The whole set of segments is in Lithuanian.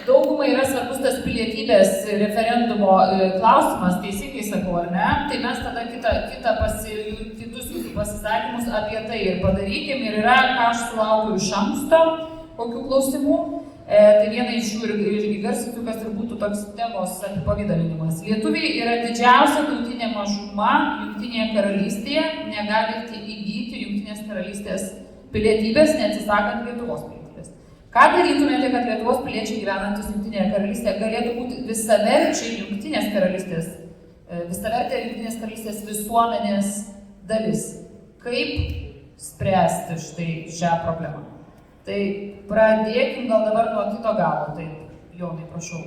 daugumai yra svarbus tas pilietybės referendumo klausimas, teisingai sakau, ar ne? Tai mes tada kitus jūsų pasisakymus apie tai ir padarykim. Ir yra, ką aš sulaukiu iš anksto, kokių klausimų. Tai viena iš jų ir įgarsintų, kas ir būtų toks temos apipavydalinimas. Lietuviai yra didžiausia tautinė mažuma Jungtinėje karalystėje, negalite įgyti Jungtinės karalystės pilietybės, neatsisakant Lietuvos pilietybės. Ką darytumėte, kad Lietuvos piliečiai gyvenantis Jungtinėje karalystėje galėtų būti visavertė Jungtinės karalystės visuomenės dalis? Kaip spręsti štai šią problemą? Tai pradėkim gal dabar nuo kito galo, taip, Jonai, prašau.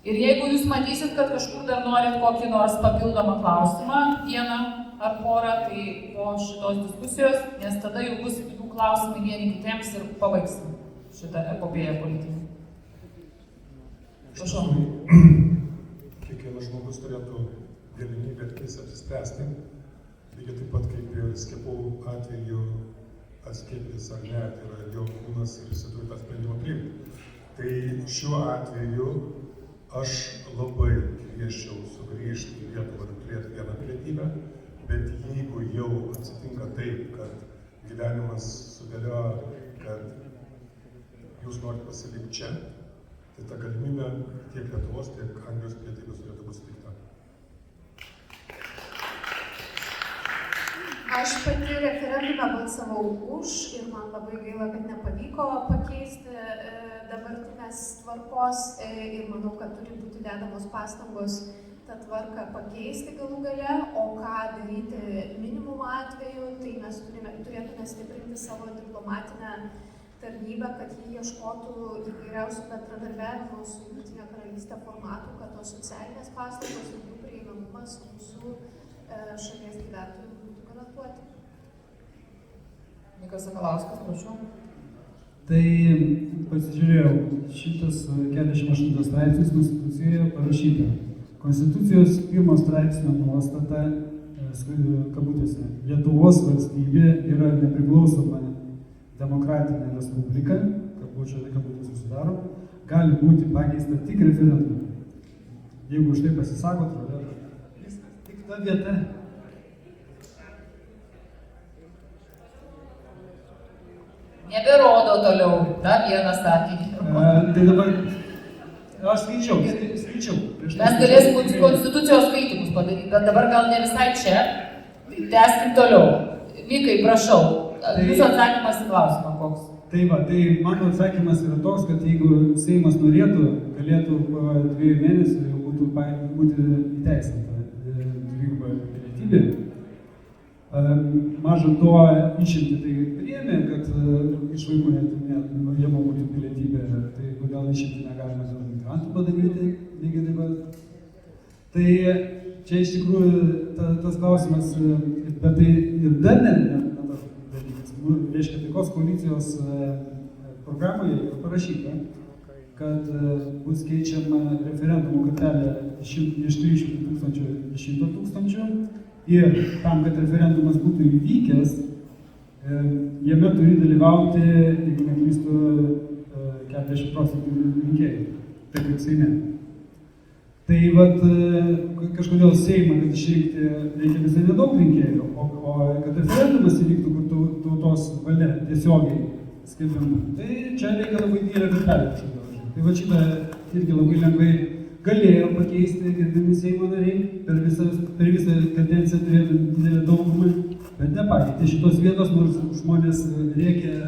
Ir jeigu jūs matysit, kad kažkur dar norit kokį nors papildomą klausimą, vieną ar porą, tai po šitos diskusijos, nes tada jau bus jų klausimai vieni kitiems ir pabaigsim šitą epopėją politinį. Prašau. Kiekvienas žmogus turėtų galimybę apsispręsti, lygiai taip pat kaip ir skiepų atveju skiepytis ar ne, tai yra jo kūnas ir jis turi tą sprendimą priimti. Tai šiuo atveju aš labai kviesčiau sugrįžti į Lietuvą ir turėti vieną pilietybę, bet jeigu jau atsitinka taip, kad gyvenimas sudėlioja, kad jūs norite pasilikti čia, tai ta galimybė tiek Lietuvos, tiek Anglijos pilietybės turėtų būti suteikta. Aš pati referendume balsavau už ir man labai gaila, kad nepavyko pakeisti dabartinės tvarkos ir manau, kad turi būti dedamos pastangos tą tvarką pakeisti galų gale, o ką daryti minimumo atveju, tai mes turėtume stiprinti savo diplomatinę tarnybą, kad jį ieškotų įvairiausių bendradarbiavimo su Jungtine karalystė formatų, kad tos socialinės paslaugos ir jų prieinamumas mūsų šalies gyventojų būtų garantuoti. Mikas Sakalauskas, prašau. Tai pasižiūrėjau, šitas 48 straipsnis Konstitucijoje parašyta. Konstitucijos 1 straipsnio nuostata, kabutėse, Lietuvos valstybė yra nepriklausoma demokratinė respublika, kabutės susidaro, gali būti pakeista tik referendumu. Jeigu už tai pasisakot, tik ta vieta. Neberodo toliau, dar vieną sakinį. Tai dabar, aš skaičiau. Mes galėsim konstitucijos skaitimus padaryti, bet dabar gal ne visai čia. Tęskim toliau. Mikai, prašau, jūsų atsakymas į klausimą koks? Tai mano atsakymas yra toks, kad jeigu Seimas norėtų, galėtų po 2 mėnesių jau būti įteisinta dviguba pilietybė. Maža to išimti tai priėmė, kad iš vaikų nenuėjama būtų pilietybė, tai kodėl išimti negalima dėl migrantų padaryti, lygiai taip pat. Tai čia iš tikrųjų tas klausimas, bet tai ir dar ne tas dalykas. Reiškia, taikos koalicijos programoje yra parašyta, kad bus keičiama referendumo kartelė iš 300 tūkstančių į 100 tūkstančių. Ir tam, kad referendumas būtų įvykęs, jame turi dalyvauti, jeigu neklystu, 40% rinkėjų, taip kaip Seime. Tai kažkodėl Seimą, kad išrinkti, reikia visai nedaug rinkėjų, o kad referendumas įvyktų, kur tautos valia tiesiogiai skelbiama, tai čia reikia labai didelę kartelę kažkodėl. Tai šitą irgi labai lengvai galėjo pakeisti gerbiami Seimo nariai, per visą kadenciją turėtų didelę daugumą, bet nepakeitė šitos vietos, nors žmonės rėkė ir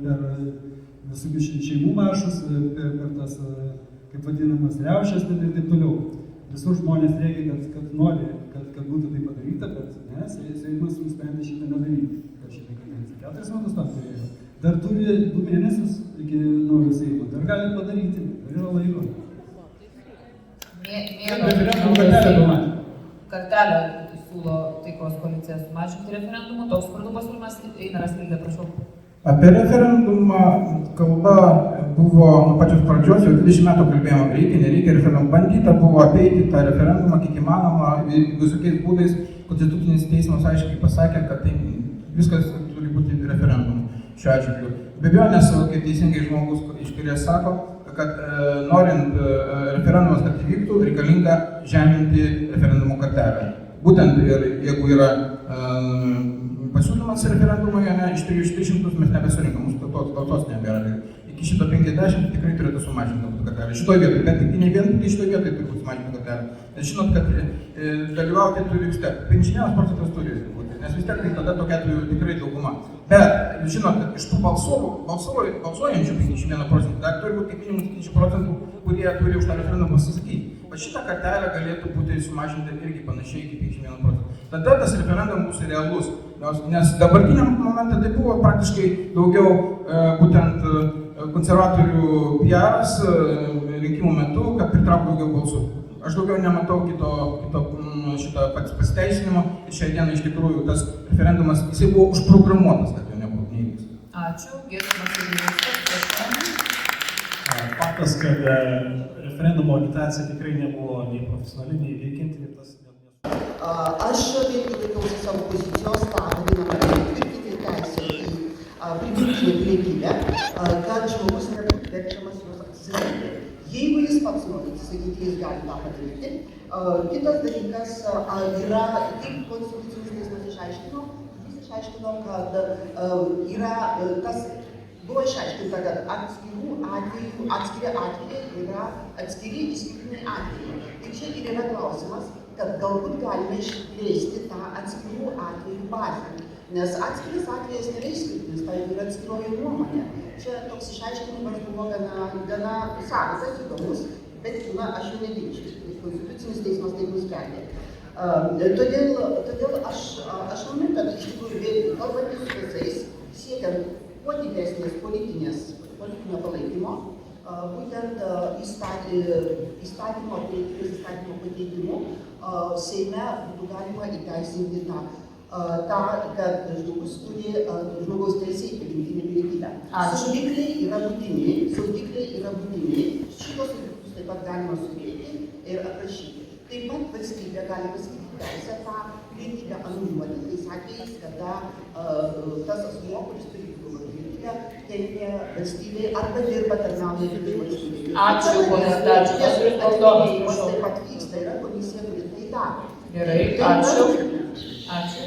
per visokius šeimų maršus, per tas, kaip vadinamas, riaušes ir taip toliau. Visur žmonės rėkė, kad nori, kad būtų tai padaryta, bet ne, Seimas nusprendė šitą nedaryti per šitą kadenciją. 4 metus tam turėjo. Dar turi 2 mėnesius iki naujo Seimo, dar gali padaryti, dar yra laiko. Kartelę siūlo taikos koalicija sumažinti referendumų, toks vardų pasiūlymas, Einaras Vilda, prašau. Apie referendumą kalba buvo nuo pačios pradžios, jau 20 metų kalbėjome, reikia, nereikia referendumą. Bandyta buvo apeiti tą referendumą, kiek įmanoma, visokiais būdais. Konstitucinis teismas aiškiai pasakė, kad tai viskas turi būti referendumu. šiuo atžvilgiu. Be abejo, nes, kaip teisingai žmogus iš kairės sako, kad norint referendumas, kad įvyktų, reikalinga žeminti referendumo kartelę. Būtent ir jeigu yra pasiūlymas referendumui, iš 300 mes nebesurinkam, mūsų tautos nebėra. Iki 150 tikrai turėtų sumažinti galbūt kartelę. Šitoj vietoj, bet tik ne vien tik šitoj vietoj turi būti sumažinti kartelę. Nes žinot, kad dalyvauti turi vis tiek. 51% turi būti, nes vis tiek tai tada tokia atveju tikrai dauguma. Bet žinot, kad iš tų balsuojančių 51% dar turi būti kaip minimum 50%, kurie turi už tą referendumą pasisakyti. Bet šitą kartelę galėtų būti sumažinta irgi panašiai iki 51%. Tada tas referendumas bus realus, nes dabartiniam momentą tai buvo praktiškai daugiau būtent konservatorių PR'as rinkimų metu, kad pritrauktų daugiau balsų. Aš daugiau nematau kito šito pasiteisinimo ir šią dieną iš tikrųjų tas referendumas, jisai buvo užprogramuotas, kad jo nebūtų neįvyks. Ačiū, gerbiamas Vyriausybės. Faktas, kad referendumo agitacija tikrai nebuvo nei profesionali, nei veikianti. Aš vėlgi laikausi savo pozicijos, tą vadinamą įtvirtinti teisę į prigimtinę pilietybę, kad žmogus nebūtų verčiamas jos atsisakyti. Jeigu jis pats nori atsisakyti, jis gali tą padaryti. Kitas dalykas yra, kaip konstitucinis teismas išaiškino, kad yra tas, buvo išaiškinta, kad atskiri atvejai yra atskiri išskirtiniai atvejai. Ir čia ir yra klausimas, kad galbūt galime išplėsti tą atskirų atvejų bazę. Nes atskiris atvejas nėra išskirtinis, tai yra atskiroji nuomonė. Čia toks išaiškinimas buvo gana savas, įdomus, bet aš jau neginčiu. Konstitucinis teismas taip nusprendė. Todėl aš manau, kad iš tikrųjų, kalbant su visais, siekiant kuo didesnės politinio palaikymo, būtent įstatymo pakeitimu Seime būtų galima įteisinti kad žmogaus teisė į prigimtinę pilietybę. Saugikliai yra būtini, šitos saugiklius taip pat galima sudėti ir aprašyti. Taip pat valstybė gali pasakyti teisę tą pilietybę anuliuoti tais atvejais, kada tas asmuo, kuris turi pilietybę, kenkia valstybei arba dirba tarnauja kitai valstybei. Ačiū, ponas Dačius. Taip pat vyksta, yra komisija, kuri tai daro. Gerai, ačiū. Ačiū.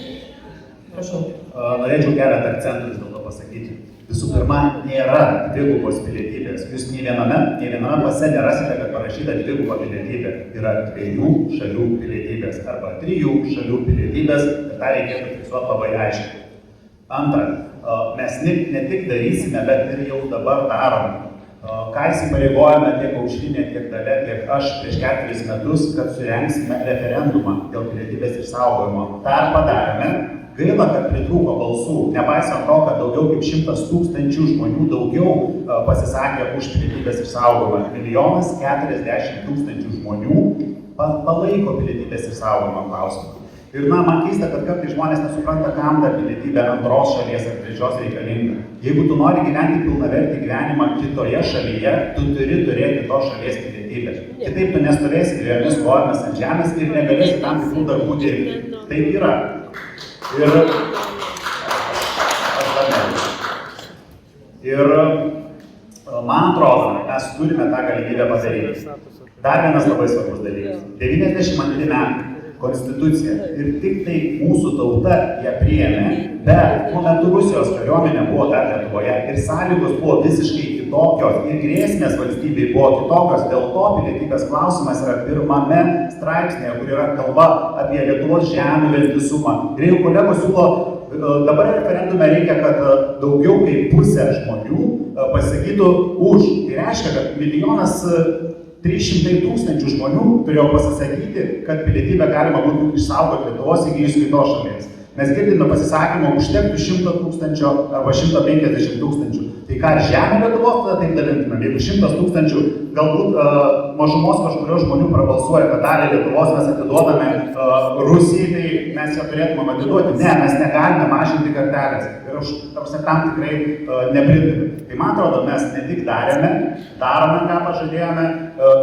Prašau. Norėčiau keletą akcentų vis dėlto pasakyti. Visų pirma, nėra dvigubos pilietybės. Jūs nei viename pase nerasite, kad parašyta dviguba pilietybė. Yra 2 šalių pilietybės arba 3 šalių pilietybės ir tą reikėtų fiksuoti labai aiškiai. Antra, mes ne tik darysime, bet ir jau dabar darome. Ką įsipareigojame tiek Aušrinė, tiek Dalia, tiek aš prieš 4 metus, kad surengsime referendumą dėl pilietybės išsaugojimo. Tā ir padarėme. Gaila, kad pritrūko balsų, nepaisant to, kad daugiau kaip 100 000 žmonių daugiau pasisakė už pilietybės išsaugojimą. 1 040 000 žmonių palaiko pilietybės išsaugojimo klausimą. Ir man keista, kad kartais žmonės nesupranta, kam ta pilietybė antros šalies ar trečios reikalinga. Jeigu tu nori gyventi pilnavertį gyvenimą kitoje šalyje, tu turi turėti tos šalies pilietybę. Kitaip tu nestovėsi 2 kojomis ant žemės ir negalėsi tam tikrų darbų dirbti. Taip yra. Ir man atrodo, mes turime tą galimybę padaryti. Dar vienas labai svarbus dalykas. 92 metai. Konstitucija. Ir tik tai mūsų tauta ją priėmė, bet tuo metu Rusijos kariuomenė buvo dar Lietuvoje ir sąlygos buvo visiškai kitokios ir grėsmės valstybei buvo kitokios. Dėl to pilietybės klausimas yra 1 straipsnėje, kur yra kalba apie Lietuvos žemių vientisumą. Ir jeigu kolegos siūlo, dabar referendume reikia, kad daugiau kaip pusė žmonių pasakytų už. Tai reiškia, kad 300 000 žmonių turėjo pasisakyti, kad pilietybę galima būtų išsaugoti Lietuvos įgijus kitos šalies. Mes girdime pasisakymą, užtektų 100 000 arba 150 000. Tai ką, žemė Lietuvos tada taip dalintume? Jeigu 100 000, galbūt mažumos kažkurio žmonių prabalsuoja, kad dalį Lietuvos mes atiduodame Rusijai, tai mes ją turėtume atiduoti. Ne, mes negalime mažinti kartelės. Ir aš tam tikrai nepritariu. Tai man atrodo, mes ne tik darome, ką pažadėjome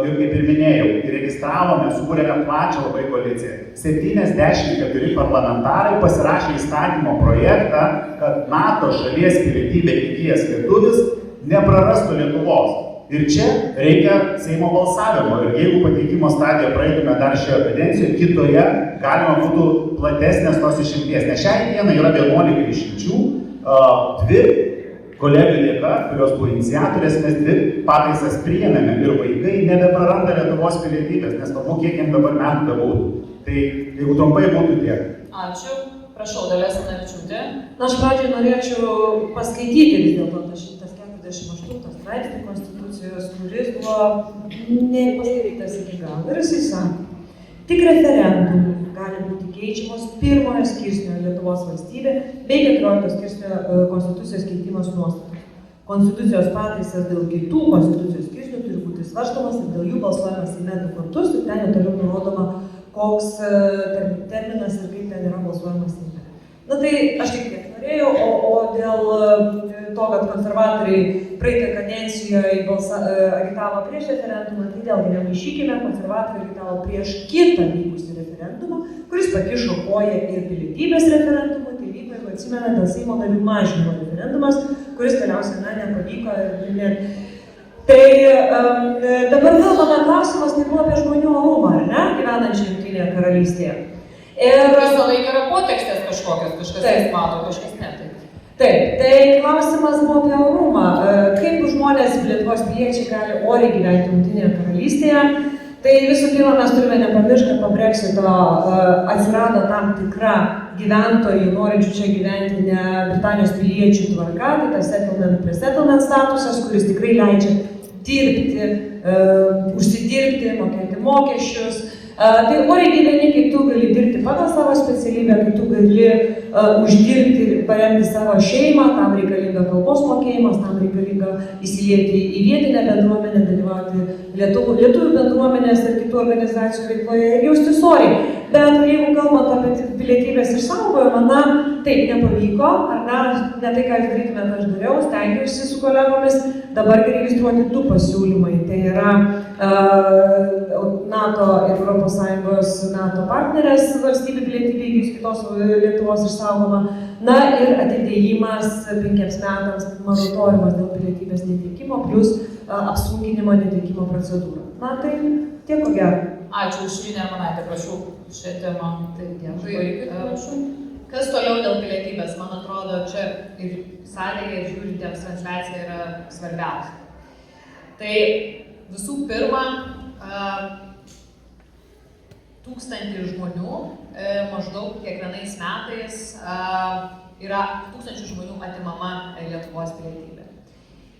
ir kaip ir minėjau, įregistravome, sukūrėme plačią labai koaliciją. 74 parlamentarai pasirašė įstatymo projektą, kad NATO šalies pilietybę įgijęs lietuvis neprarastų Lietuvos. Ir čia reikia Seimo balsavimo. Ir jeigu pateikimo stadiją praeitume dar šioje kadencijoje, kitoje galima būtų platesnės tos išimties. Nes šiai dienai yra 11 išimčių, 2 kolegų dėka, kurios buvo iniciatorės, mes 2 pataisas priėmėme ir vaikai nebepraranda Lietuvos pilietybės, nesvarbu, kiek jiems dabar metų bebūtų. Tai jeigu trumpai būtų tiek. Ačiū. Prašau, Dalia Asanavičiūtė. Na, aš pradžiai norėčiau paskaityti vis dėlto tą 148 straipsnį Konstitucijos, kuris buvo nepaskaitytas iki galo. Ir jisai sako, tik referendumu gali būti keičiamos 1 skirsnio Lietuvos valstybė bei 14 skirsnio Konstitucijos keitimas nuostatos. Konstitucijos pataisas dėl kitų Konstitucijos skirsnių turi būti svarstomas ir dėl jų balsuojamas Seime 2 kartus ir ten toliau nurodoma, koks terminas ir kaip ten yra balsuojamas Seime. Na tai aš tik tiek norėjau, o dėl to, kad konservatoriai praeitą kadencijoje agitavo prieš referendumą, tai vėlgi nemaišykime, konservatoriai agitavo prieš kitą vykusį referendumą, kuris pakišo koją ir pilietybės referendumui, tai vyko, jeigu atsimena, dėl Seimo narių mažinimo referendumas, kuris galiausiai nepavyko ir Tai dabar kalbame klausimas, tai buvo apie žmonių orumą, ar ne, gyvenančią Jungtinėje karalystėje. Ir visą laiką yra potekstės kažkokios, kažkas mato, kažkas ne. Taip, tai klausimas buvo apie orumą. Kaip žmonės, Lietuvos piliečiai, gali oriai gyventi Jungtinėje karalystėje? Tai visų pirma, mes turime nepamiršti, kad po Brexito atsirado tam tikra gyventojų, norinčių čia gyventi ne Britanijos piliečių tvarka, tai tas settlement statusas, kuris tikrai leidžia dirbti, užsidirbti, mokėti mokesčius. Tai oriai gyveni, kai tu gali dirbti pagal savo specialybę, kai tu gali uždirbti ir paremti savo šeimą, tam reikalinga kalbos mokėjimas, tam reikalinga įsilieti į vietinę bendruomenę, dalyvauti lietuvių bendruomenės ir kitų organizacijų veikloje ir jaustis oriai. Bet jeigu kalbant apie pilietybės išsaugojimą, na, taip nepavyko, ar ne tai, ką jūs darytumėte, aš dariau, stengiausi su kolegomis, dabar registruoti 2 pasiūlymai. Tai yra NATO ir ES NATO partnerės valstybių pilietybė įgijus kitos Lietuvos išsaugomą, na ir atidėjimas 5 metams moratoriumas dėl pilietybės neteikimo plus apsunkinimo neteikimo procedūrą. Na tai tiek ko gero. Ačiū, Aušrinė Armonaitė, prašau šią temą. Kas toliau dėl pilietybės? Man atrodo, čia ir salėje žiūrintiems transliacija yra svarbiausia. Tai visų pirma, 1000 žmonių maždaug kiekvienais metais yra 1000 žmonių atimama Lietuvos pilietybė.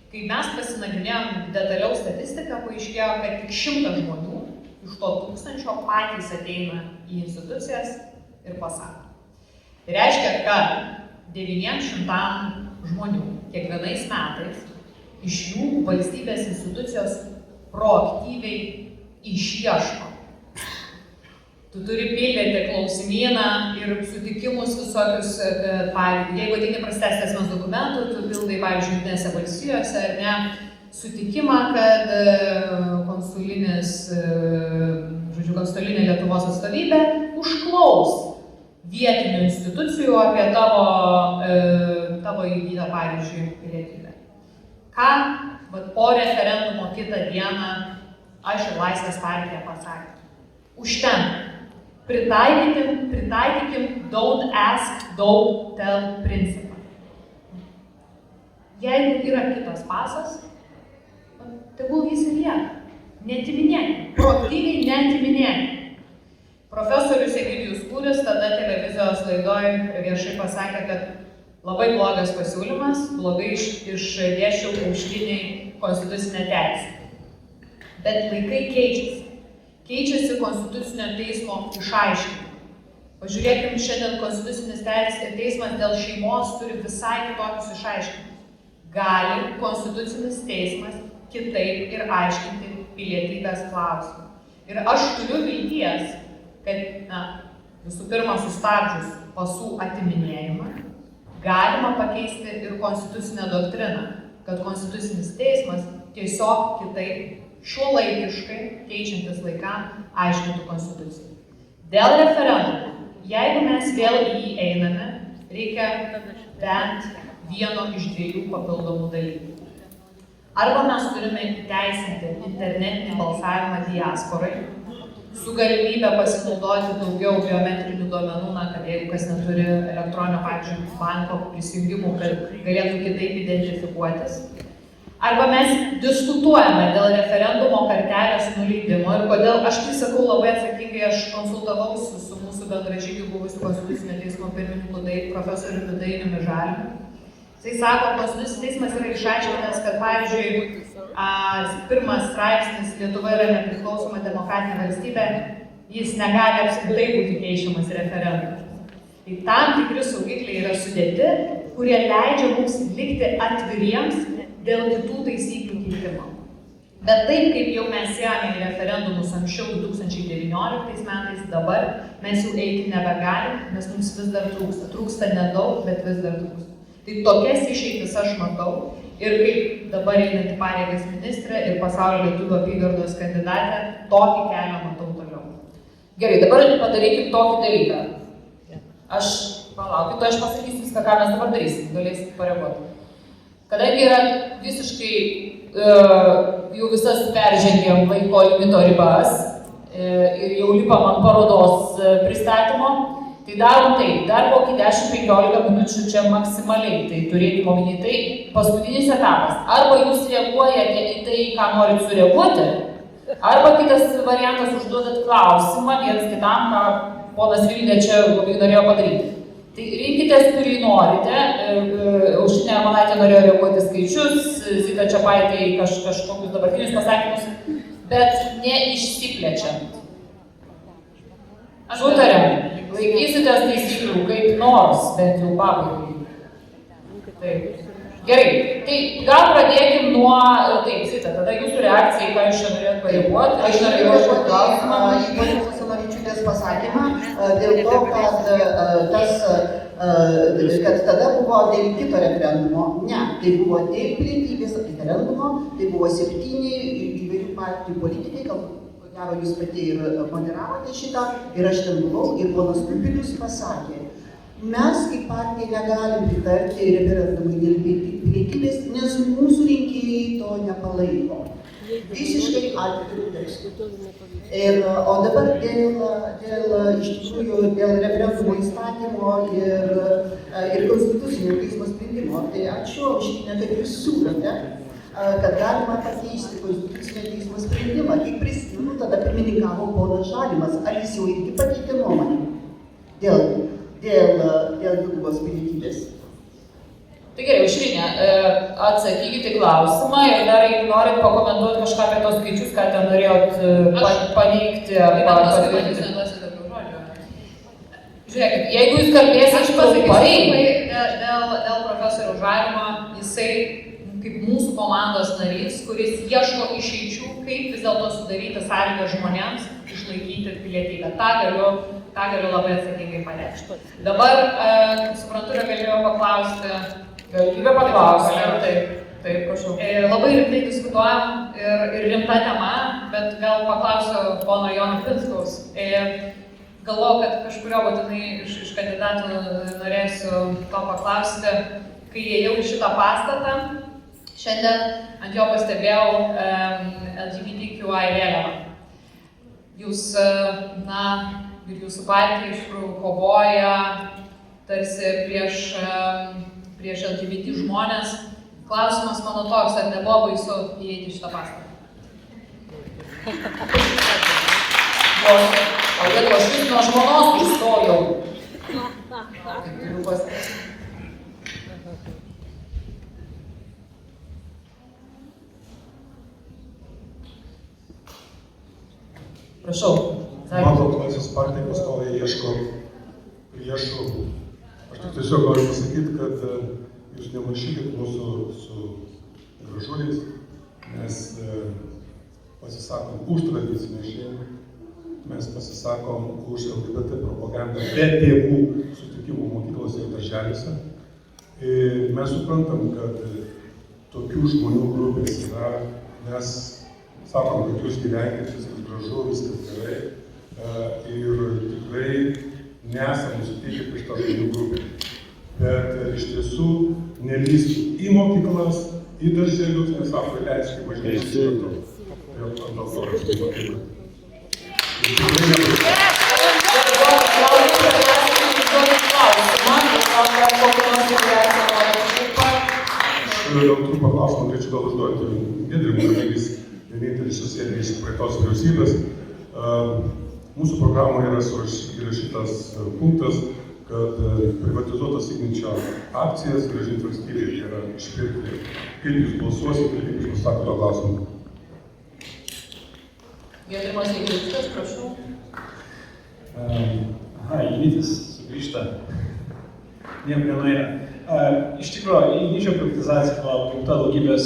Kai mes pasinagrinėjom detaliau statistiką, paaiškėjo, kad tik 100 žmonių iš to 1000 patys ateina į institucijas ir pasako. Tai reiškia, kad 900 žmonių kiekvienais metais iš jų valstybės institucijos proaktyviai išieško. Tu turi pildyti klausimyną ir sutikimus visokius, jeigu ateini prastesnės asmens dokumentų, tu pildai, pavyzdžiui, Jungtinėse valstijose, ar ne, sutikimą, kad konsulinė Lietuvos atstovybė užklaus vietinių institucijų apie tavo įgytą, pavyzdžiui, pilietybę. Ką po referendumo kitą dieną aš ir Laisvės partija pasakė? Užtenka. Pritaikykim don't ask, don't tell principą. Jeigu yra kitas pasas, tegul jis ir lieka. Neatiminėkim. Proaktyviai neatiminėkim. Profesorius Egidijus Kūris tada televizijos laidoje viešai pasakė, kad labai blogas pasiūlymas, blogai išdėsčiau Aušriniai konstitucinę teisę. Bet laikai keičiasi. Keičiasi Konstitucinio teismo išaiškinimai. Pažiūrėkim, šiandien Konstitucinis teismas dėl šeimos turi visai kitokius išaiškinimus. Gali Konstitucinis teismas kitaip ir aiškinti pilietybės klausimą. Ir aš turiu vilties, kad, visų pirma, sustabdžius pasų atiminėjimą, galima pakeisti ir konstitucinę doktriną, kad Konstitucinis teismas tiesiog kitaip šiuolaikiškai, keičiantis laikam, aiškintų konstituciją. Dėl referendumo, jeigu mes vėl į jį einame, reikia bent vieno iš dviejų papildomų dalykų. Arba mes turime įteisinti internetinį balsavimą diasporai, su galimybė pasinaudoti daugiau biometrinių duomenų, kad jeigu kas neturi elektroninio, pavyzdžiui, banko prisijungimų, kad galėtų kitaip identifikuotis. Arba mes diskutuojame dėl referendumo kartelės nuleidimo ir kodėl, aš tai sakau labai atsakingai, aš konsultavausi su mūsų bendražygiu buvusiu Konstitucinio teismo pirmininku profesoriumi Dainiumi Žalimu. Jisai sako, Konstitucinis teismas yra išaiškinęs, kad pavyzdžiui, pirmas straipsnis Lietuva yra nepriklausoma demokratinė valstybė, jis negali apskritai būti keičiamas referendumu. Tai tam tikri saugikliai yra sudėti, kurie leidžia mums likti atviriems dėl kitų taisyklių keitimo. Bet taip, kaip jau mes ėjome į referendumus anksčiau 2019 metais, dabar mes jau eiti nebegalim, nes mums vis dar trūksta. Trūksta nedaug, bet vis dar trūksta. Tai tokias išeitis aš matau ir kaip dabar einanti pareigas ministrė ir Pasaulio lietuvių apygardos kandidatė, tokį kelią matau toliau. Gerai, dabar padarykim tokį dalyką. Aš palaukit, aš pasakysiu viską, ką mes dabar darysim, galėsim pareaguoti. Kadangi yra visiškai jau visas peržengėm laiko limito ribas ir jau lipam ant parodos pristatymo, tai darom taip, dar kokį 10-15 minučių čia maksimaliai, tai turėkime omeny, tai paskutinis etapas. Arba jūs reaguojate į tai, ką norit sureaguoti, arba kitas variantas užduodat klausimą vienas kitam, ką ponas Vildė čia labai norėjo padaryti. Tai rinkitės, kurį norite, Aušrinė Armonaitė norėjo reaguoti skaičius, Zita Čepaitė į kažkokius dabartinius pasakymus, bet neišsiplečiant. Sutarėm. Laikysitės taisyklių kaip nors, bent jau pabaigai. Taip. Gerai, tai gal pradėkim nuo, taip, Zita, tada jūsų reakcija, ką jūs čia norėjot pareaguoti. Aš norėjau reaguoti į ponios Asanavičiūtės pasakymą, dėl to, kad tada buvo dėl kito referendumo. Ne, tai buvo dėl pilietybės referendumo, tai buvo 7 įvairių partijų politikai, galbūt. Jūs pati ir moderavote šitą, ir aš ten buvau, ir ponas Kubilius pasakė, mes kaip partija negalim pritarti referendumui dėl pilietybės, nes mūsų rinkėjai to nepalaiko. Visiškai atviru tekstu. O dabar iš tikrųjų dėl referendumo įstatymo ir Konstitucinio teismo sprendimo, tai ačiū, Aušrinė, kad jūs siūlote, kad galima pakeisti Konstitucinio teismo sprendimą. Kaip prisimenu, tada pirmininkavo ponas Žalimas. Ar jis jau irgi pakeitė nuomonę dėl dvigubos pilietybės? Tai gerai, Aušrinė, atsakykite klausimą ir dar jeigu norit pakomentuoti kažką apie tos skaičius, ką ten norėjot paneigti arba patvirtinti. Žiūrėkit, jeigu jūs kalbėsite trumpai dėl profesoriaus Žalimo, jisai kaip mūsų komandos narys, kuris ieško išeičių, kaip vis dėlto sudaryti sąlygą žmonėms išlaikyti pilietybę. Ta galiu labai atsakingai pareikšti. Dabar, suprantu, galėjau paklausti. Galimybę paklausti. Taip, prašau. Labai rimtai diskutuojam ir rimta tema, bet gal paklausiu pono Jono Pinskaus. Galvoju, kad kažkurio būtinai iš kandidatų norėsiu to paklausti, kai ėjau į šitą pastatą. Šiandien ant jo pastebėjau LGBTQI vėliavą. Jūs, ir jūsų partija iš tikrųjų kovoja tarsi prieš LGBT žmonės. Klausimas mano toks, ar nebuvo baisu įeiti į šitą pastatą? O jeigu aš vis nuo žmonos išstojau. Kaip turiu pasakyti. Prašau. Matot, Laisvės partija pastoviai ieško priešų. Aš tik tiesiog noriu pasakyti, kad jūs nemaišykit mūsų su gražuliais, mes pasisakom už tradicinę šeimą, mes pasisakom už LGBT propagandą be tėvų sutikimų mokyklose ir darželiuose. Mes suprantam, kad tokių žmonių grupės yra, mes sakom, kad jūs gyvenkit, viskas gražu, viskas gerai ir tikrai nesam nusiteikę prieš tą žmonių grupę. Bet iš tiesų nelįstų į mokyklas, į darželius, nes sako, leiskime bažnyčios kartu. Tai ant to trumpą klausimą norėčiau gal užduoti Giedrimui, kadangi jis vienintelis susėdė iš praeitos vyriausybės. Mūsų programoje yra įrašytas punktas, kad privatizuotas igničio akcijas grąžinti valstybei, tai yra išpirkti. Kaip jūs balsuosite ir kaip jūs pasakot to klausimą? Giedrimas Jeglinskas, prašau. Ignitis sugrįžta. Niekur nenuėjo. Iš tikrųjų, igničio privatizacija buvo apgauta daugybės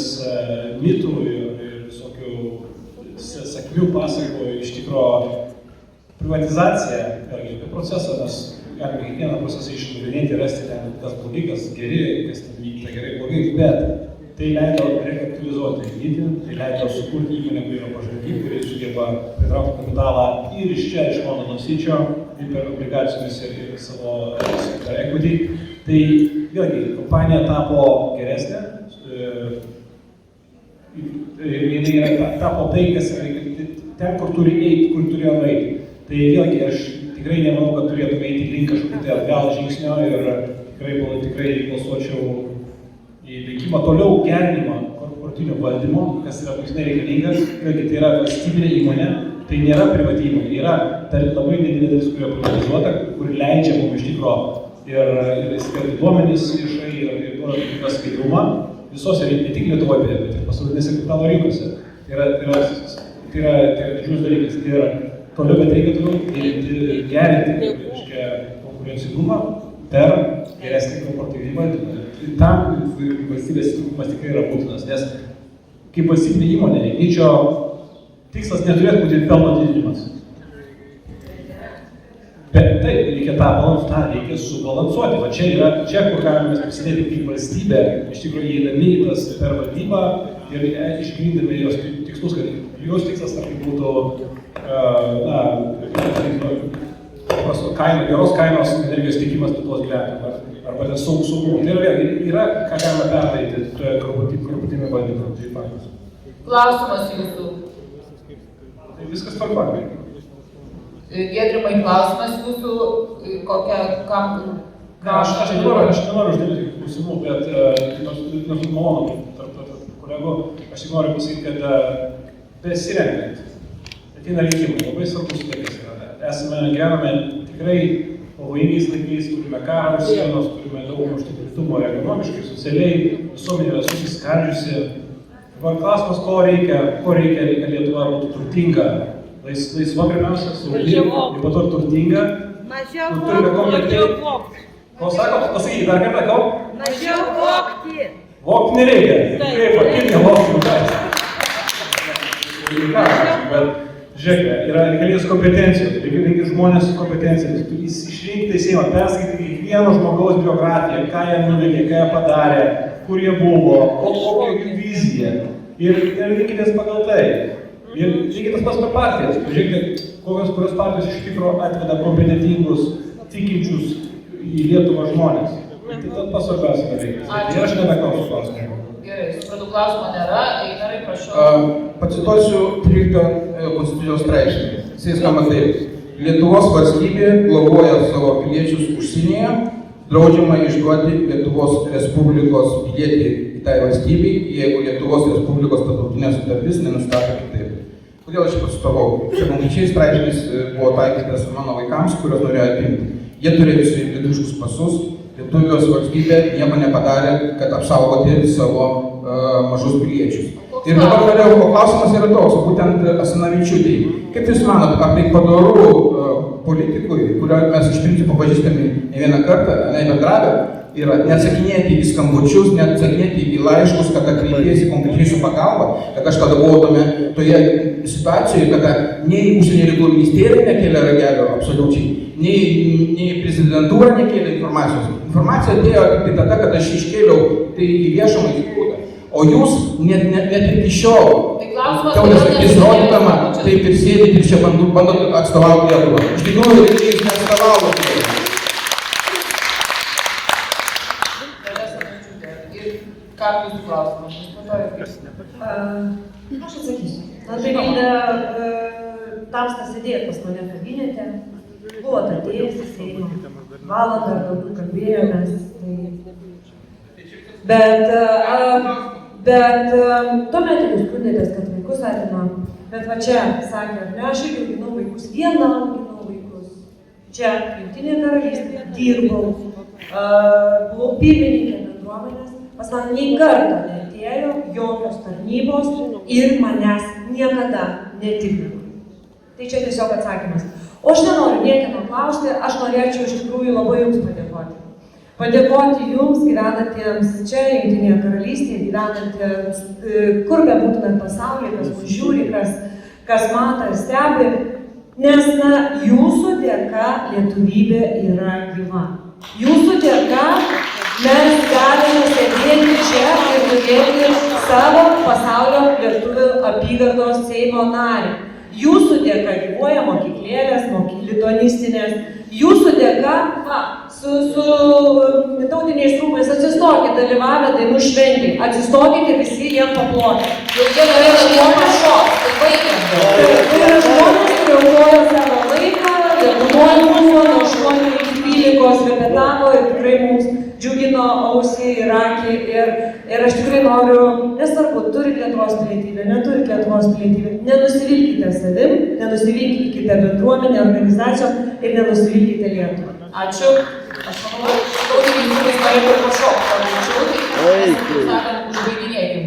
mitų ir visokių sakmių pasakų. Iš tikrųjų, privatizacija, vėlgi, apie procesą mes galime kiekvieną procesą išnagrinėti, rasti ten kas blogai, kas geri, kas ten vyksta gerai, blogai, bet tai leido rekapitalizuoti Ignitį, tai leido sukurti įmonę, kuri yra pažangi, kuri sugeba pritraukti kapitalą ir iš čia, iš Londono City, ir per obligacijomis ir savo equity. Tai vėlgi, kompanija tapo geresnė, jinai tapo tai, kas yra ten, kur turi eiti, kur turėjo eiti. Tai vėlgi, aš tikrai nemanau, kad turėtume eiti link kažkokio tai atgal žingsnio ir tikrai balsuočiau į veikimą toliau gerinimą korporatinio valdymo, kas yra būtinai reikalinga. Vėlgi, tai yra valstybinė įmonė, tai nėra privati įmonė, yra labai nedidelė dalis, kuri yra privatizuota, kuri leidžia mums iš tikro ir skirti duomenys viešai ir duoda tikrą skaidrumą visose, ne tik Lietuvoje, bet ir pasaulinėse kapitalo rinkose. Tai yra didžiulis dalykas. Ir toliau, bet reikia toliau gerinti konkurencingumą per geresnį korporatyvinį valdymą. Tam valstybės įtraukimas tikrai yra būtinas, nes kaip valstybinė įmonė, Igničio tikslas neturėtų būti pelno didinimas. Bet taip, reikia subalansuoti. Va čia, kur galime mes prisidėti kaip valstybė, iš tikrųjų įeidami į tas per valdybą ir išgrindami jos tikslus, kad jos tikslas būtų geros kainos energijos tiekimas Lietuvos gyventojams arba saugumo. Tai yra ką galime perdaryti korporatyvinio valdymo. Tai faktas. Klausimas jūsų. Tai viskas tvarkoja. Giedrimai, klausimas jūsų, Aš nenoriu uždėti klausimų, bet nors malonu tarp kolegų, aš tik noriu pasakyti, kad besirenkant, ateina rinkimai, labai svarbus dalykas yra. Gyvename tikrai pavojingais laikais, turime karą už sienos, turime daug neužtikrintumo ekonomiškai, socialiai, visuomenė yra susiskaldžiusi. Dabar klausimas, ko reikia Lietuva būtų turtinga. Laisva pirmiausia, saugi, ir po to turtinga. Mažiau vokti. Ko sakot? Pasakykit, dar kartą, ko? Mažiau vokti. Vokti nereikia. Kaip, kaip nevokti? Bet žiūrėkite, yra reikalingas kompetencijos, reikia žmonės su kompetencijomis. Išrinkti į Seimą, perskaityti kiekvieno žmogaus biografiją, ką jie nuveikė, ką jie padarė, kur jie buvo, kokia jų vizija. Ir rinkitės pagal tai. Ir lygiai tas pats per partijas. Pažiūrėkite, kurios partijos iš tikro atveda kompetentingus, tikinčius į Lietuvą žmonės. Tai tas pats svarbiausias dalykas. Ir aš nebeklausiu klausimą. Gerai, supratau, klausimo nėra. Einarai, prašau. Pacituosiu 13 Konstitucijos straipsnį. Jis skamba taip. Lietuvos valstybė globoja savo piliečius užsienyje, draudžiama išduoti Lietuvos Respublikos pilietį kitai valstybei, jeigu Lietuvos Respublikos tarptautinė sutartis nenustato kitaip. Kodėl aš pacitavau? Čia konkrečiai straipsnis buvo taikytas mano vaikams, kuriuos norėjo atimti. Jie turėjo lietuviškus pasus, Lietuvos valstybė nieko nepadarė, kad apsaugoti savo mažus piliečius. Ir dabar vėliau klausimas yra toks, būtent Asanavičiūtei. Kaip Jūs manot, ar tai padoru politikui, kurio mes iš principo pažįstami ne vieną kartą, bendravę, yra neatsakinėti į skambučius, neatsakinėti į laiškus, kada kreipiesi konkrečiai su pagalba, kad aš tada buvau toje situacijoje, kada nei užsienio reikalų ministerija nekėlė ragelio absoliučiai, nei prezidentūra nekėlė informacijos. Informacija atėjo tik tada, kad aš iškėliau tai į viešumą įspūdą. O jūs net iki šiol, įrodydama, taip ir sėdite ir čia bandot atstovauti Lietuvą. Iš tikrųjų, jūs neatstovauti. klausimą. Aš atsakysiu. Na tai Tamstas sėdėjo pas mane kabinete, buvo atėjęs į Seimą, valandą ar daugiau kalbėjomės. Bet tuomet jūs skundėtės, kad vaikus atima. Bet va čia sakė, ar ne, aš irgi auginau vaikus, vieną auginau vaikus. Čia, Jungtinėje karalystėje, dirbau, buvau pirmininkė bendruomenės, pas man nei karto neatėjo jokios tarnybos ir manęs niekada netikrino. Tai čia tiesiog atsakymas. O aš nenoriu niekieno klausti, aš norėčiau iš tikrųjų labai jums padėkoti. Padėkoti jums gyvenantiems čia, Jungtinėje karalystėje, gyvenantiems, kur bebūtumėt pasaulyje, kas mus žiūri, kas mato ir stebi, nes jūsų dėka lietuvybė yra gyva. Jūsų dėka mes galime sėdėti čia ir turėti savo pasaulio lietuvių apygardos Seimo narį. Jūsų dėka gyvuoja mokyklėlės, lituanistinės. Jūsų dėka, su tautiniais rūmais atsistokit, dalyvavę dainų šventėj. Atsistokit ir visi jiem paploti. Jau jie norėjo juoką šokti, tai baigiam. Tai yra žmonės, kurie aukojo savo laiką, daugumoj buvo nuo 8 iki 12 repetavo ir tikrai mums džiugino ausį ir akį. Ir aš tikrai noriu, nesvarbu, turit Lietuvos pilietybę, neturit Lietuvos pilietybę, nenusivilkite savim, nenusivilkite bendruomenę, organizacijom ir nenusivilkite Lietuvą. Ačiū. Aš manau, tautiniais rūmais norėtų pašokti, užbaiginėkim.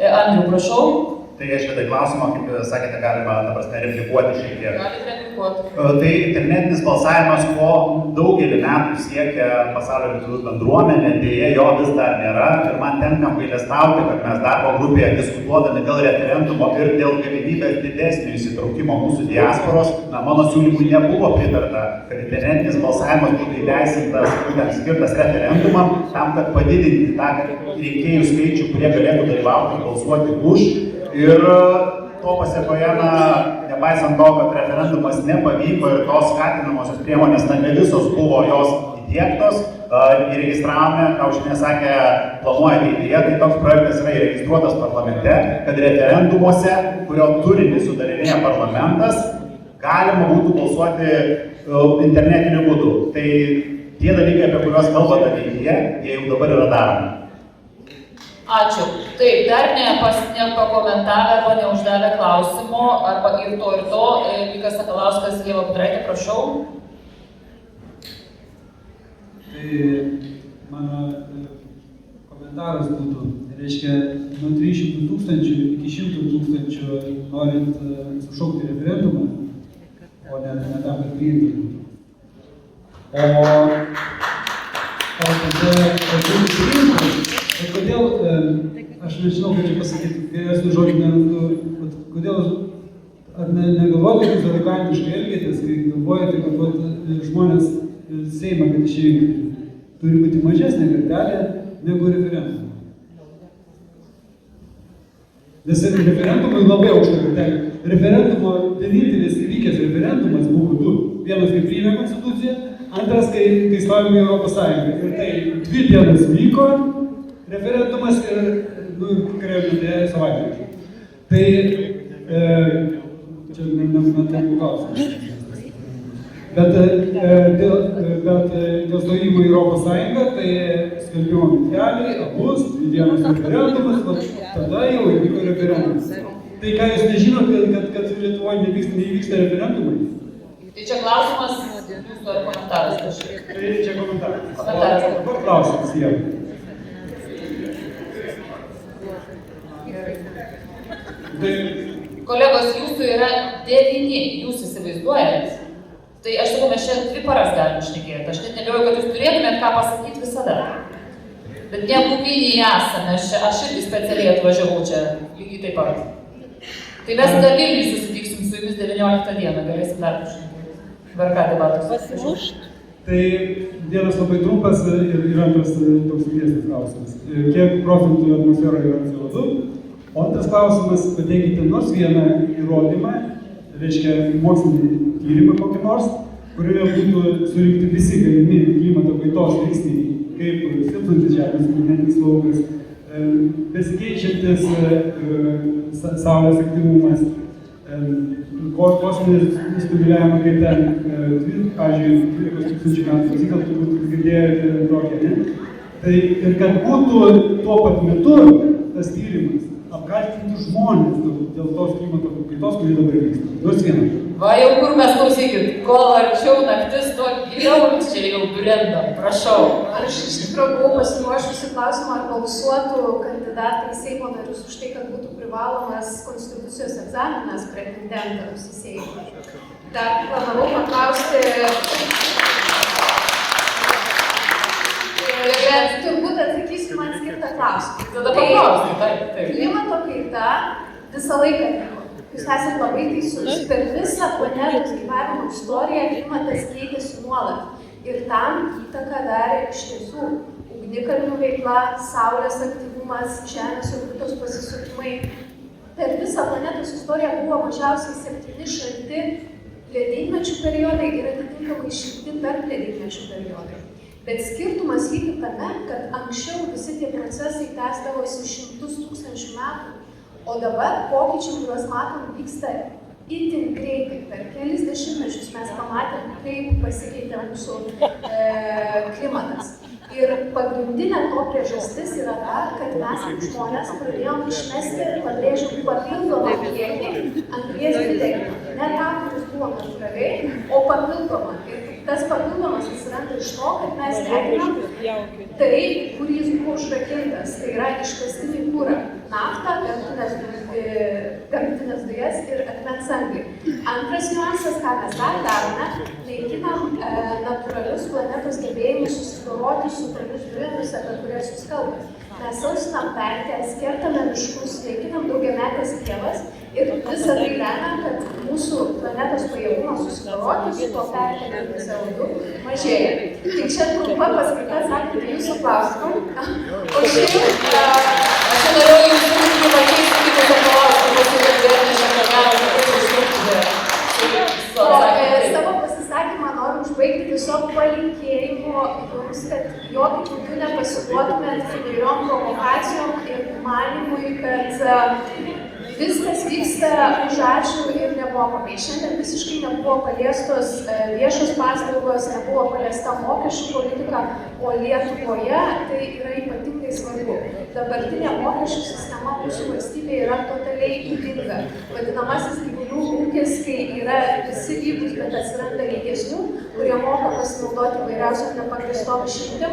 Andriu, prašau. Tai aš šitą klausimą, kaip sakėte, galima, replikuoti šiek tiek. Galite replikuoti. Tai internetinis balsavimas, ko daugelį metų siekia pasaulio lietuvių bendruomenė, dėja jo vis dar nėra. Ir man tenka apgailestauti, kad mes darbo grupėje diskutuodami dėl referendumo ir dėl galimybės didesnio įsitraukimo mūsų diasporos, mano siūlymui nebuvo pritarta, kad internetinis balsavimas būtų įteisintas, būtent skirtas referendumam, tam, kad padidinti tą rinkėjų skaičių, kurie galėtų dalyvauti ir balsuoti už. Ir to pasiekoje, nepaisant to, kad referendumas nepavyko ir tos skatinamosios priemonės, ne visos buvo jos įdiegtos, įregistravome, ką Aušrinė sakė, planuoja ateityje, tai toks projektas yra įregistruotas parlamente, kad referendumuose, kurio turinį sudarinėja parlamentas, galima būtų balsuoti internetiniu būdu. Tai tie dalykai, apie kuriuos kalbate ateityje, jie jau dabar yra daromi. Ačiū. Taip, dar nepakomentavę arba neuždavę klausimo, arba ir to, Vykas Sakalauskas, Ieva Budraitė, prašau. Tai mano komentaras būtų, reiškia, nuo 300 tūkstančių iki 100 tūkstančių norint sušaukti referendumą, o ne tam, kad priimti būtų. O kodėl, aš nežinau, kaip čia pasakyti, geresnių žodžių, kodėl, ar negalvojate, kad jūs elegantiškai elgėtės, kai galvojate, kad žmonės Seimą, kad išrinkti, turi būti mažesnė kartelė negu referendumą. Nes referendumui labai aukšta kartelė. Referendumo, vienintelis įvykęs referendumas buvo du. Vienas, kai priėmė konstituciją, antras, kai stojome į Europos Sąjungą. Ir tai 2 dienas vyko referendumas ir, kariuomenė savaitę. Tai, čia nebūtų klausimas. Bet dėl stojimo į Europos Sąjungą, tai skelbimo miteliai, abus, 2 dienos referendumas, tada jau įvyko referendumas. Tai ką jūs nežinot, kad Lietuvoje neįvyksta referendumai? Tai čia klausimas jūsų ar komentaras kažkaip? Tai čia komentaras. Komentaras. Dabar klausimas jiem. Kolegos, jūsų yra 9, jūs įsivaizduojat? Tai aš sakau, mes čia 2 paras galim šnekėti. Aš net nebijoju, kad jūs turėtumėt ką pasakyti visada. Bet nebūminiai esame, aš irgi specialiai atvažiavau čia lygiai taip pat. Tai mes dar Vilniui susitiksim su jumis 19 dieną, galėsim dar pašnekėti. VRK debatus. Pasimušt. Tai vienas labai trumpas ir antras toks ilgesnis klausimas. Kiek procentų atmosferoje yra CO2? O antras klausimas, pateikite nors vieną įrodymą, reiškia mokslinį tyrimą kokį nors, kurioje būtų surinkti visi galimi klimato kaitos veiksniai, kaip silpnantis žemės magnetinis laukas, besikeičiantis Saulės aktyvumas, kosminis spinduliavimo kaita, pavyzdžiui, 12 000 metų ciklą turbūt girdėjote tokią, ne? Tai ir kad būtų tuo pat metu tas tyrimas apkaltinti žmonės dėl tos klimato kaitos, kuri dabar vyksta. Duos vieną. Va jau kur mes klausykit, kol arčiau naktis, to giliau čia jau brendam, prašau. Aš iš tikrųjų buvau pasiruošusi klausimą, ar balsuotų kandidatai į Seimo narius už tai, kad būtų privalomas konstitucijos egzaminas pretendentams į Seimą. Dar planavau paklausti, bet turbūt atsakysiu man skirtą klausimą. Tada paklausti, taip. Klimato kaita visą laiką vyko. Jūs esate labai teisus. Per visą planetos gyvavimo istoriją klimatas keitėsi nuolat. Ir tam įtaką darė iš tiesų ugnikalnių veikla, saulės aktyvumas, žemės orbitos pasisukimai. Per visą planetos istoriją buvo mažiausiai 7 šalti ledynmečių periodai ir atitinkamai šilti tarp ledynmečių periodai. Bet skirtumas lygi tame, kad anksčiau visi tie procesai tęsdavosi šimtus tūkstančių metų, o dabar pokyčiai, kuriuos matom, vyksta itin greitai. Per kelis dešimtmečius mes pamatėm, kaip pasikeitė mūsų klimatas. Ir pagrindinė to priežastis yra ta, kad mes kaip žmonės pradėjom išmesti, pabrėžiu, papildomą kiekį anglies dvideginio. Ne tą, kuris buvo natūraliai, o papildomą. Ir tas papildomas atsiranda iš to, kad mes deginam tai, kurį jis buvo užrakintas. Tai yra iškastinį kurą, naftą, gamtines dujas ir akmens anglį. Antras niuansas, ką mes dar darome, naikinam natūralius planetos gebėjimus susidoroti su tomis dujomis, apie kurias jūs kalbate. Mes sausinam pelkes, kertame miškus, naikinam daugiametės pievas ir visą tai lemia, kad mūsų planetos pajėgumas susidoroti su tuo perkeliamu CO2 mažėja. Tik čia trumpa paskaita atsakyti jūsų klausimą. O šiaip... Aš norėjau jūsų rūpį pakeisti kitą klausimą, pasikalbėti šiandien savo pasisakymą noriu užbaigti tiesiog palinkėjimu jums, kad jokių būdų nepasiduotumėt įvairiom provokacijom ir manymui, kad viskas vyksta už ačiū ir nebuvo pakai. Šiandien visiškai nebuvo paliestos viešos paslaugos, nebuvo paliesta mokesčių politika, o Lietuvoje tai yra ypatingai svarbu. Dabartinė mokesčių sistema mūsų valstybėje yra totaliai ydinga. Vadinamasis gyvulių ūkis, kai yra visi lygus, bet atsiranda lygesnių, kurie moka pasinaudoti įvairiausiom nepagrįstom išimtim.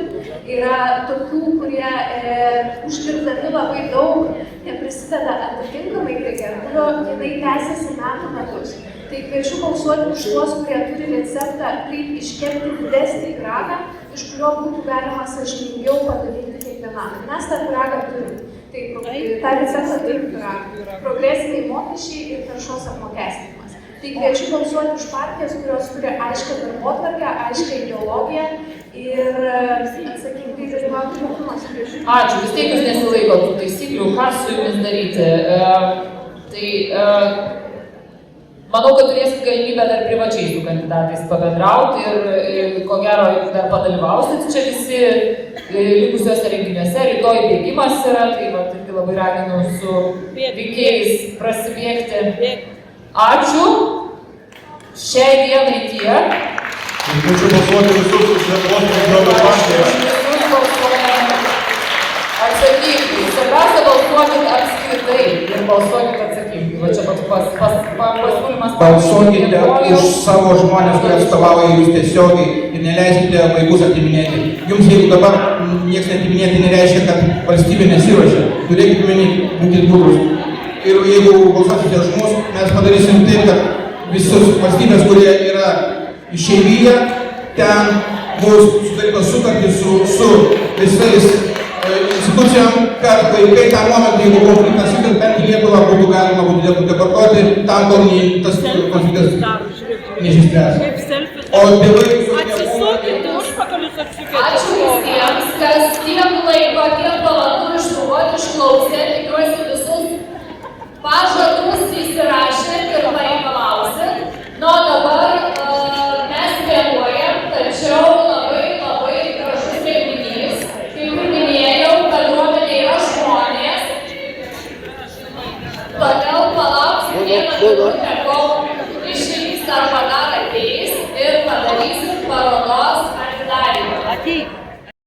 Yra tokių, kurie uždirbdami labai daug neprisideda atitinkamai prie gerbūvio, jinai tęsiasi metų metus. Tai kviečiu balsuoti už tuos, kurie turi receptą, kaip iškepti didesnį pyragą, iš kurio būtų galima sąžiningiau padalinti kiekvienam. Mes tą pyragą turim. Tai tą receptą turim pyragą. Progresiniai mokesčiai ir taršos apmokestinimas. Tai kviečiu balsuoti už partijas, kurios turi aiškią darbotvarkę, aiškią ideologiją ir atsakingai dalyvauti rinkimuose. Ačiū, vis tiek jūs nesilaikot tų taisyklių, ką su jumis daryti. Manau, kad turėsit galimybę dar privačiai su kandidatais pabendrauti ir ko gero dar padalyvausit čia visi likusiuose renginiuose. Rytoj bėgimas yra, tai irgi labai raginu su rinkėjais prasibėgti. Ačiū. Šiai dienai tiek. Kviečiu balsuoti visus už Lietuvos regionų partiją. Visus balsuojame atsakingai. Svarbiausia balsuokit apskritai ir balsuokit atsakingai. Va čia pasiūlymas. Balsuokite už savo žmonės, kurie atstovauja jūs tiesiogiai ir neleiskite vaikus atiminėti. Jums jeigu dabar nieks netiminėti nereiškia, kad valstybė nesiruošia. Turėkite omeny, būkite budrūs. Ir jeigu balsuosite už mus, mes padarysim taip, kad visus valstybės, kurie yra išeivyje, ten bus sudarytos sutartys su visais institucijom, kad vaikai tą momentą, jeigu konfliktas vyksta, bent į Lietuvą būtų galima būtų deportuoti, tam kol tas konfliktas neišspręs. O tėvai... Ačiū visiems, kas tiek laiko, tiek valandų išbuvot, išklausė, tikiuosi visus pažadus įsirašėt ir pareikalausit. Nu, o dabar mes vėluojam, tačiau labai gražus renginys. Kaip ir minėjau, bendruomenė yra žmonės. vieną minutę